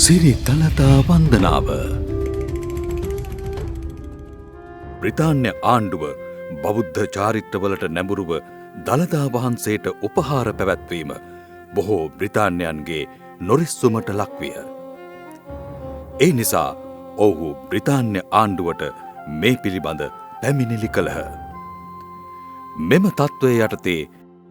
සිරි දළදා වන්දනාව. බ්‍රිතාන්‍ය ආණ්ඩුව බෞද්ධ චාරිත්‍රවලට නැඹුරුව දළදා වහන්සේට උපහාර පැවැත්වීම බොහෝ බ්‍රිතාන්‍යයන්ගේ නොරිස්සුමට ලක්විය. ඒ නිසා ඔවුහු බ්‍රිතාන්‍ය ආණ්ඩුවට මේ පිළිබඳ පැමිණිලි කළහ. මෙම තත්ත්වය යටතේ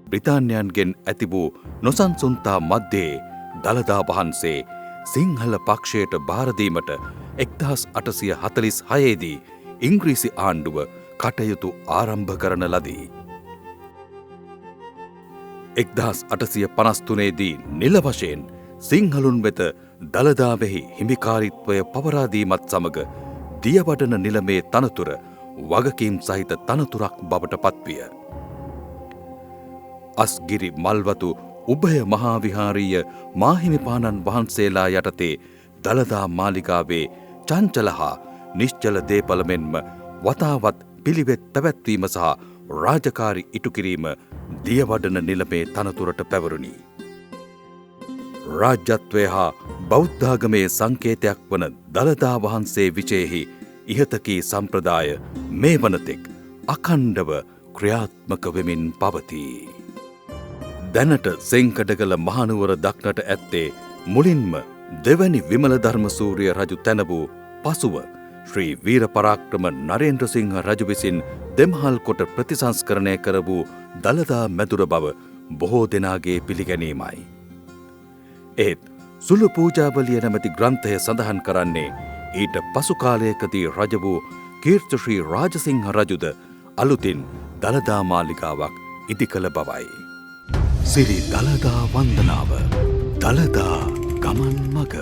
බ්‍රිතාන්‍යයන්ගෙන් ඇති වූ නොසන්සුන්තා මධ්‍යයේ දළදා වහන්සේ සිංහල පක්ෂයට භාරදීමට 1846 දී ඉංග්‍රීසි ආණ්ඩුව කටයුතු ආරම්භ කරන ලදී. 1853 දී නිල වශයෙන් සිංහලුන් වෙත දළදාවෙහි හිමිකාරීත්වය පවරාදීමත් සමග දියවඩන නිලමේ තනතුර වගකීම් සහිත තනතුරක් බවට පත්විය. අස්ගිරි මල්වතු උභය මහාවිහාරීය මාහිමිපාණන් වහන්සේලා යටතේ දළදා මාලිගාවේ චංචල හා නිශ්චල දේපල මෙන්ම වතාවත් පිළිවෙත් පැවැත්වීම සහ රාජකාරි ඉටු කිරීම දියවඩන නිලමේ තනතුරට පැවරුණි. රාජ්‍යත්වය හා බෞද්ධාගමේ සංකේතයක් වන දළදා වහන්සේ විෂයෙහි ඉහතකී සම්ප්‍රදාය මේ වනතෙක් අඛණ්ඩව ක්‍රියාත්මක වෙමින් පවතී. දැනට සෙංකඩගල මහනුවර දක්නට ඇත්තේ මුලින්ම දෙවැනි විමල ධර්මසූරිය රජු තැන වූ පසුව ශ්‍රී වීර පරාක්‍රම නරේන්ද්‍රසිංහ රජු විසින් දෙමහල් කොට ප්‍රතිසංස්කරණය කර වූ දළදා මැදුර බව බොහෝ දෙනාගේ පිළිගැනීමයි. ඒත් සුළු පූජාවලිය නැමැති ග්‍රන්ථය සඳහන් කරන්නේ ඊට පසු කාලයකදී රජ වූ කීර්ති ශ්‍රී රාජසිංහ රජුද අලුතින් දළදා මාලිගාවක් ඉදි කළ බවයි. සිරි දළදා වන්දනාව. දළදා ගමන් මග.